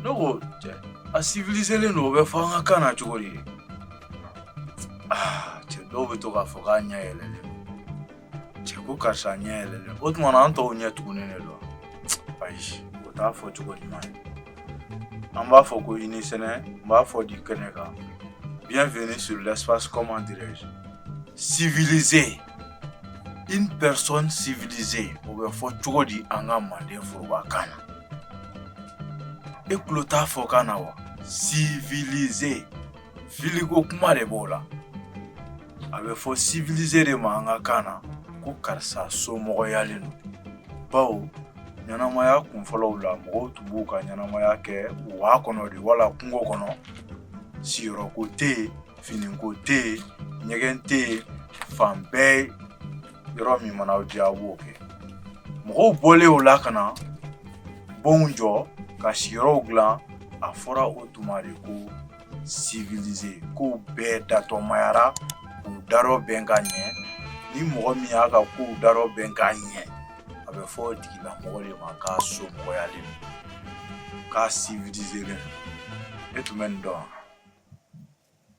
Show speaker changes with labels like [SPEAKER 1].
[SPEAKER 1] Ne ko cɛ a civiliselen don o bɛ fɔ an ka kan na cogo di cɛ dɔw bɛ to k'a fɔ k'a ɲɛ yɛlɛlen cɛ ko karisa ɲɛ yɛlɛlen o tuma na an tɔw ɲɛ tugunnen de don ayi o t'a fɔ cogo ɲuman ye an b'a fɔ ko i ni sɛnɛ n b'a fɔ di kɛnɛ kan bienvenue sur l'espace comment dirais-je civilisé une personne civilisée o bɛ fɔ cogo di an ka manden forobakan na e tulo t'a fɔ kan na wa civilisé filiko kuma de b'o la a bɛ fɔ civilisé de ma an ka kan na ko karisa somɔgɔyalen don bawo ɲɛnamaya kunfɔlɔw la mɔgɔw tun b'u ka ɲɛnamaya kɛ waa kɔnɔ de wala kungo kɔnɔ siyɔrɔko tɛ yen finiko tɛ yen ɲɛgɛn tɛ yen fan bɛɛ yɔrɔ min mana diya a b'o kɛ mɔgɔw bɔlen o la ka na bonw jɔ ka siyɔrɔw dilan a fɔra o tuma de ko civilisé ko bɛɛ datɔmayara k'u darɔ bɛn ka ɲɛ ni mɔgɔ min y'a ka kow darɔ bɛn ka ɲɛ a bɛ fɔ o tigilamɔgɔ de ma k'a somɔgɔyalen don k'a civilisé e tun bɛ nin dɔn wa